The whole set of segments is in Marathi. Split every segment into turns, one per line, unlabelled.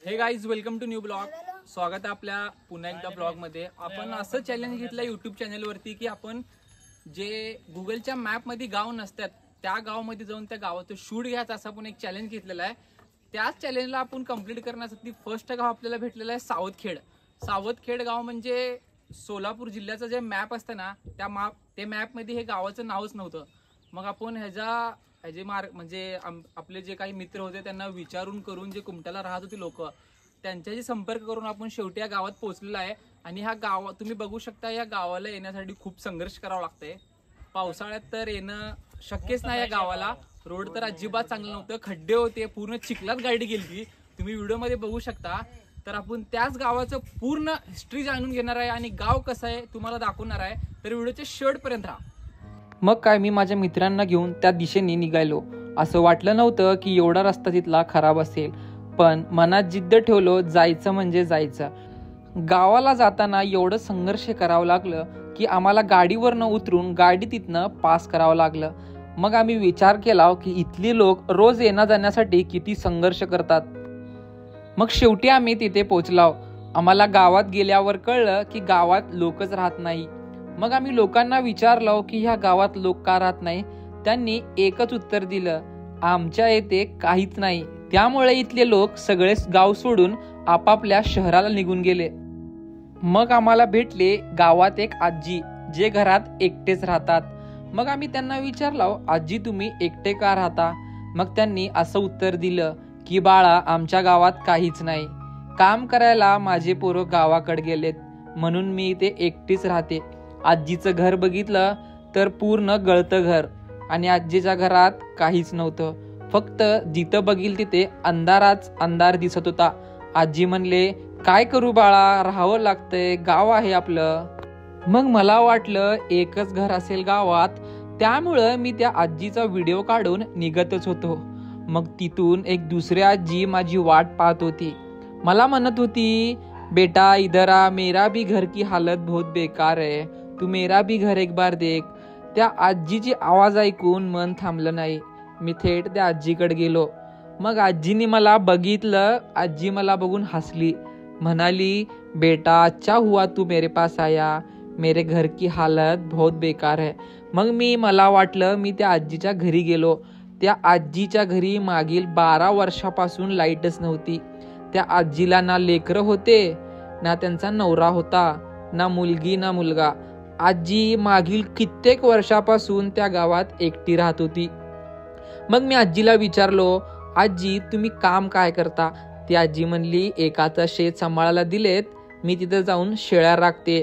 हे guys, welcome to new blog. स्वागत आहे आपल्या पुन्हा एकदा ब्लॉग मध्ये. आपण असं चॅलेंज घेतलं युट्यूब चॅनल वरती की आपण जे गुगलच्या मॅप मध्ये गाव नसतात त्या गावामध्ये जाऊन त्या गावाचं शूट घ्यायचं असं आपण एक चॅलेंज घेतलेला आहे. त्याच चॅलेंजला आपण कंप्लीट करण्यासाठी फर्स्ट गाव आपल्याला भेटलेलं आहे सावतखेड. सावतखेड गाव म्हणजे सोलापूर जिल्ह्याचं जे मॅप असतं ना त्या मॅप मध्ये हे गावाचं नावच नव्हतं. मग आपण ह्याचे मार्ग म्हणजे आपले जे काही मित्र होते त्यांना विचारून करून जे कुमट्याला राहत होते लोक त्यांच्याशी संपर्क करून आपण शेवटी या गावात पोहोचलेला आहे. आणि ह्या गावात तुम्ही बघू शकता, या गावाला येण्यासाठी खूप संघर्ष करावा लागतंय. पावसाळ्यात तर येणं शक्यच नाही. या गावाला रोड तर अजिबात चांगलं नव्हतं, खड्डे होते, पूर्ण चिखलात गाडी गेली. तुम्ही व्हिडिओमध्ये बघू शकता. तर आपण त्याच गावाचं पूर्ण हिस्ट्री जाणून घेणार आहे आणि गाव कसं आहे तुम्हाला दाखवणार आहे. तर व्हिडिओच्या शेवटपर्यंत राहा. मग काय, मी माझ्या मित्रांना घेऊन त्या दिशेने निघालो. असं वाटलं नव्हतं की एवढा रस्ता तिथला खराब असेल, पण मनात जिद्द ठेवलो, जायचं म्हणजे जायचं. गावाला जाताना एवढं संघर्ष करावं लागलं की आम्हाला गाडीवर न उतरून गाडी तिथनं पास करावं लागलं. मग आम्ही विचार केला की इथली लोक रोज येण्या जाण्यासाठी किती संघर्ष करतात. मग शेवटी आम्ही तिथे पोहोचलो. आम्हाला गावात गेल्यावर कळलं की गावात लोकच राहत नाही. मग आम्ही लोकांना विचारलो की ह्या गावात लोक का राहत नाही. त्यांनी एकच उत्तर दिलं, आमच्या येथे काहीच नाही. त्यामुळे इथले लोक सगळेच गाव सोडून आपापल्या शहराला निघून गेले. मग आम्हाला भेटले गावात एक आजी जे घरात एकटेच राहतात. मग आम्ही त्यांना विचारलो, आजी तुम्ही एकटे का राहता. मग त्यांनी असं उत्तर दिलं की बाळा, आमच्या गावात काहीच नाही. काम करायला माझे पोरं गावाकडे गेलेत म्हणून मी इथे एकटीच राहते. आजीचं घर बघितलं तर पूर्ण गळतं घर आणि आजीच्या घरात काहीच नव्हतं. फक्त जिथं बघील तिथे अंधाराच अंधार दिसत होता. आजी म्हणले, काय करू बाळा, राहावं लागतंय, गाव आहे आपलं. मग मला वाटलं एकच घर असेल गावात, त्यामुळं मी त्या आजीचा व्हिडिओ काढून निघतच होतो. मग तिथून एक दुसरी आजी माझी वाट पाहत होती. मला म्हणत होती, बेटा इधर आ, मेरा भी घर की हालत बहुत बेकार है, तू मेरा भी घर एक बार देख. त्या आजीची आवाज ऐकून मन थांबलं नाही. मी थेट त्या आजीकडे गेलो. मग आजीने मला बघितलं. आजी मला बघून हसली, म्हणाली, बेटा अच्छा हुआ तू मेरे पास आया, मेरे घर की हालत बहुत बेकार है. मग मला वाटलं मी त्या आजीच्या घरी गेलो. त्या आजीच्या घरी मागील 12 वर्षापासून लाईटच नव्हती. त्या आजीला ना लेकरं होते, ना त्यांचा नवरा होता, ना मुलगी ना मुलगा. आजी मागील कित्येक वर्षापासून त्या गावात एकटी राहत होती. मग मी आजीला विचारलो, आजी तुम्ही काम काय करता. ती आजी म्हणली, एकाचं शेत सांभाळायला दिलेत, मी तिथं जाऊन शेळ्या राखते.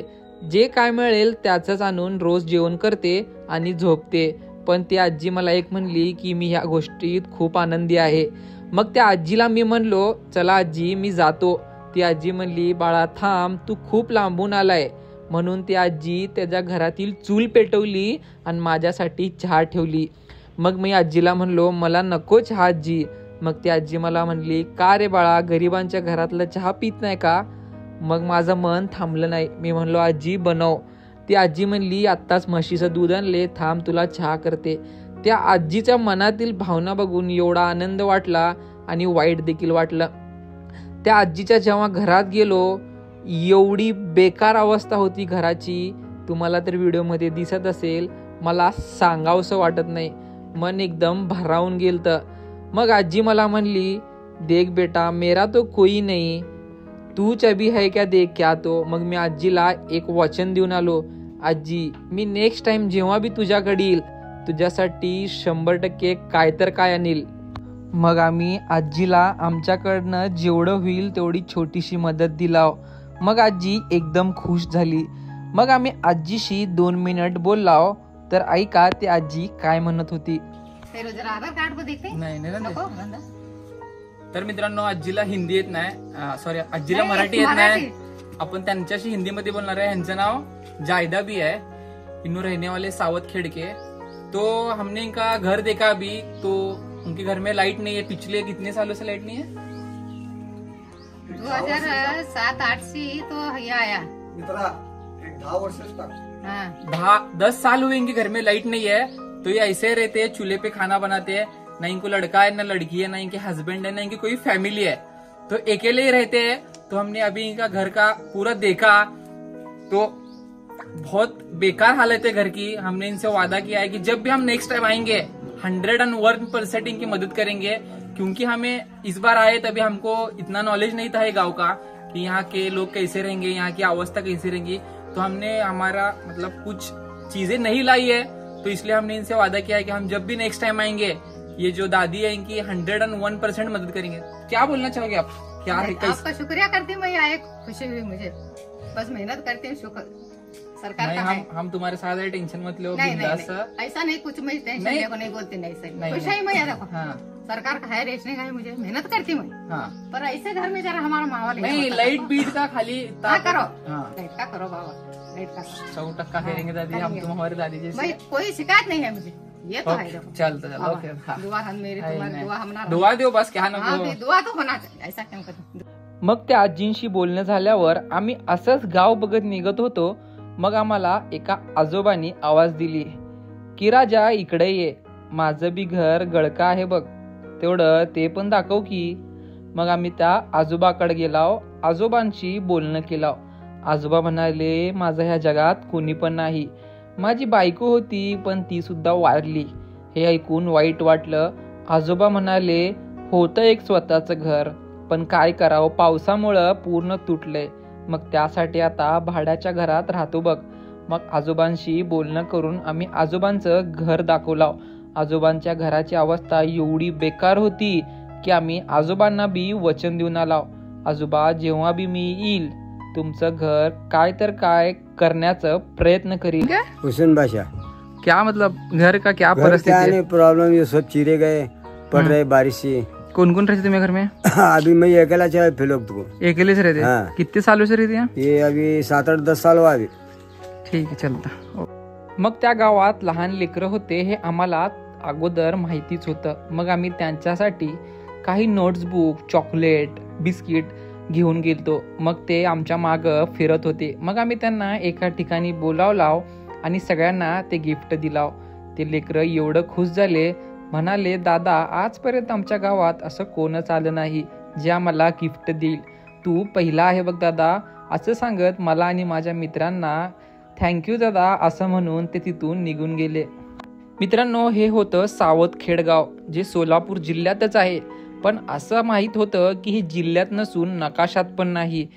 जे काय मिळेल त्याचंच आणून रोज जेवण करते आणि झोपते. पण ती आजी मला एक म्हणली की मी ह्या गोष्टीत खूप आनंदी आहे. मग त्या आजीला मी म्हणलो, चला आजी मी जातो. ती आजी म्हणली, बाळा थांब, तू खूप लांबून आलाय. म्हणून ती आजी त्याच्या घरातील चूल पेटवली आणि माझ्यासाठी चहा ठेवली. मग मी आजीला म्हणलो, मला नको चहा आजी. मग ती आजी मला म्हणली, का रे बाळा, गरिबांच्या घरातलं चहा पित नाही का. मग माझं मन थांबलं नाही. मी म्हणलो, आजी बनव. ती आजी म्हणली, आत्ताच म्हशीचं दूध आणले, थांब तुला चहा करते. त्या आजीच्या मनातील भावना बघून एवढा आनंद वाटला आणि वाईट देखील वाटलं. त्या आजीच्या जेव्हा घरात गेलो, एवढी बेकार अवस्था होती घराची, तुम्हाला तर व्हिडिओमध्ये दिसत असेल, मला सांगावंसं वाटत नाही. मन एकदम भरावून गेलतं. मग आजी मला म्हणली, देख बेटा मेरा तो कोई नहीं, तू चबी है क्या देख क्या तो. मग मी आजीला एक वचन देऊन आलो, आजी मी नेक्स्ट टाइम जेव्हा बी तुझ्याकडे येईल तुझ्यासाठी 100% काय तर काय आणील. मग आम्ही आजीला आमच्याकडनं जेवढं होईल तेवढी छोटीशी मदत दिलाव. मग आजी एकदम खुश झाली. मग आम्ही आजीशी 2 मिनिट बोललाव. तर ऐका ती आजी काय म्हणत होती. तर मित्रांनो, आजीला हिंदी येत नाही, सॉरी आजीला मराठी येत नाही. आपण त्यांच्याशी हिंदीमध्ये बोलणार आहे. ह्यांचं नाव जायदा भी है, इन्हों रहने वाले सावतखेड़ के. तो हमने इनका घर देखा अभी, तो उनके घर में लाइट नहीं है. पिछले कितने सालों से लाइट नहीं है.
2007-8 से तो ये आया.
10 साल हुए इनके घर में लाइट नहीं है. तो ये ऐसे रहते हैं, चूल्हे पे खाना बनाते हैं. ना इनको लड़का है ना लड़की है, ना इनके हस्बैंड है, ना इनकी कोई फैमिली है. तो अकेले ही रहते हैं। तो हमने अभी इनका घर का पूरा देखा तो बहुत बेकार हालत है घर की। हमने इनसे वादा किया है कि जब भी हम नेक्स्ट टाइम आएंगे 101% इनकी मदद करेंगे, क्योंकि हमें इस बार आए तभी हमको इतना नॉलेज नहीं था ये गांव का कि यहाँ के लोग कैसे रहेंगे, यहाँ की अवस्था कैसी रहेंगी। तो हमने हमारा मतलब कुछ चीजें नहीं लाई है, तो इसलिए हमने इनसे वादा किया है कि हम जब भी नेक्स्ट टाइम आएंगे ये जो दादी है इनकी 101% मदद करेंगे। क्या बोलना चाहोगे आप? क्या है
आपका शुक्रिया करती हूँ, मैं आए खुशी हुई मुझे, बस मेहनत करती हूँ। शुक्र सरकार
नहीं,
का है।
हम तुम्हारे साथ है, टेंशन मत लो।
नहीं,
बिंदास।
ऐसा नहीं, कुछ मैं टेंशन
नहीं।
लेको नहीं बोलती, नहीं सही
नहीं,
खुश है मैं। ये देखो
हाँ
सरकार का है, रेशने का है, मुझे मेहनत करती मैं,
हाँ
पर ऐसे घर में जरा हमारा माहौल ऐसा
नहीं,
होता
लाइट बीट का खाली
हाँ करो,
हाँ
लाइट का करो बाबा, लाइट का
100% करेंगे दादी, हम
करेंगे।
तुम्हारे दादी जैसे।
भाई कोई शिकायत नहीं है मुझे, ये तो है
ओके,
देखो।
चल चल
बाबा,
ओके हाँ।
दुआ हम मेरी
है
तुम्हारी
नाही.
दुआ हमारा
दुआ देव बस क्या
हाँ
नको.
दुआ तो होना चाहिए, ऐसा क्यों करते.
मग त्या आजींशी बोलणं झाल्यावर आम्ही असंच गाव बघत निघत होतो. मग आम्हाला एका आजोबांनी आवाज दिली की राजा इकडे ये, माझं बी घर गळका आहे बघ, तेवढं ते पण दाखव की. मग आम्ही त्या आजोबाकडे गेलो, आजोबांशी बोलणं केलं. आजोबा म्हणाले माझं ह्या जगात कोणी पण नाही, माझी बायको होती पण ती सुद्धा वारली. हे ऐकून वाईट वाटलं. आजोबा म्हणाले होतं एक स्वतःचं घर, पण काय करावं पावसामुळं पूर्ण तुटलंय, मग त्यासाठी आता भाड्याच्या घरात राहतो बघ. मग आजोबांशी बोलणं करून आम्ही आजोबांचं घर दाखवलं. आजोबांच्या घराची अवस्था एवढी बेकार होती की आम्ही आजोबांना बी वचन देऊन आलो, आजोबा जेव्हा बी मी येईल तुमचं घर काय तर काय करण्याचा प्रयत्न करील.
हुसैन बादशाह
क्या मतलब घर का क्या
घर क्या नहीं प्रॉब्लम, ये सब चीरे गए, पड़ रहे बारिश से.
कौन कौन रहते तुम्हें घर में?
अभी मैं अकेला चला फिलोग को.
अकेले से रहते?
हाँ.
कितने सालों से रहते हैं?
ये अभी 7-8-10 साल हुआ अभी.
ठीक आहे चलता. मग त्या गावात लहान लेकरं होते हे आम्हाला अगोदर माहितीच होतं. मग आम्ही त्यांच्यासाठी काही नोट्सबुक, चॉकलेट, बिस्किट घेऊन गेलतो. मग ते आमच्या मागं फिरत होते. मग आम्ही त्यांना एका ठिकाणी बोलावलाव आणि सगळ्यांना ते गिफ्ट दिलाव. ते लेकरं एवढं खुश झाले, म्हणाले दादा आजपर्यंत आमच्या गावात असं कोणच आलं नाही जे आम्हाला गिफ्ट देईल, तू पहिला आहे बघ दादा, असं सांगत मला आणि माझ्या मित्रांना थँक्यू दादा असं म्हणून ते तिथून निघून गेले. मित्रांनो, हे होतं सावतखेड गाव, जे सोलापूर जिल्ह्यातच आहे. पण असं माहीत होतं की हे जिल्ह्यात नसून नकाशात पण नाही.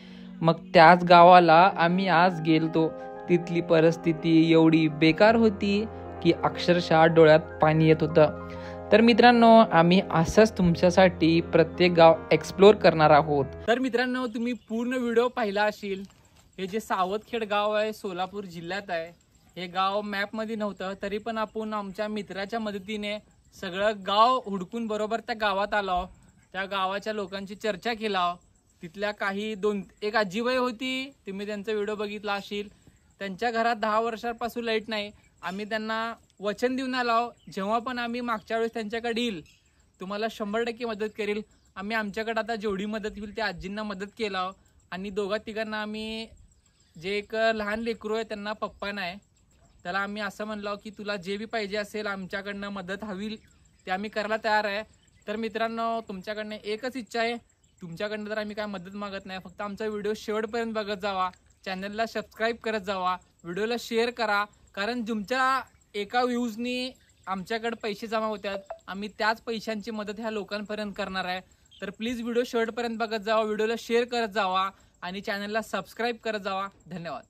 मग त्याच गावाला आम्ही आज गेलतो. तिथली परिस्थिती एवढी बेकार होती की अक्षरशः डोळ्यात पाणी येत होतं. तर मित्रांनो, आम्ही असंच तुमच्यासाठी प्रत्येक गाव एक्सप्लोर करणार आहोत. तर मित्रांनो, तुम्ही पूर्ण व्हिडिओ पाहिला असेल. हे जे सावतखेड गाव आहे सोलापूर जिल्ह्यात आहे. हे गाव मॅपमध्ये नव्हतं, तरी पण आपण आमच्या मित्राच्या मदतीने सगळं गाव हुडकून बरोबर त्या गावात आलो. त्या गावाच्या लोकांची चर्चा केला. तिथल्या काही एक आजीबाई होती, तुम्ही त्यांचा व्हिडिओ बघितला असेल. त्यांच्या घरात 10 वर्षांपासून लाईट नाही. आम्ही त्यांना वचन देऊन आलो, जेव्हा पण आम्ही मागच्या वेळेस त्यांच्याकडे येईल तुम्हाला 100% मदत करेल. आम्ही आमच्याकडे आता जेवढी मदत होईल त्या आजींना मदत केला. आणि दोघा-तिघांना आम्ही जे एक लहान लेकरू आहे त्यांना पप्पा नाही, त्याला आम्ही असं म्हणलो की तुला जे बी पाहिजे असेल आमच्याकडनं मदत हवी ते आम्ही करायला तयार आहे. तर मित्रांनो, तुमच्याकडनं एकच इच्छा आहे, तुमच्याकडनं तर आम्ही काय मदत मागत नाही, फक्त आमचा व्हिडिओ शेवटपर्यंत बघत जावा, चॅनलला सबस्क्राईब करत जावा, व्हिडिओला शेअर करा. कारण तुमच्या एका व्ह्यूजनी आमच्याकडे पैसे जमा होतात. आम्ही त्याच पैशांची मदत ह्या लोकांपर्यंत करणार आहे. तर प्लीज व्हिडिओ शेवटपर्यंत बघत जावा, व्हिडिओला शेअर करत जावा आणि चॅनलला सबस्क्राईब करत जावा. धन्यवाद.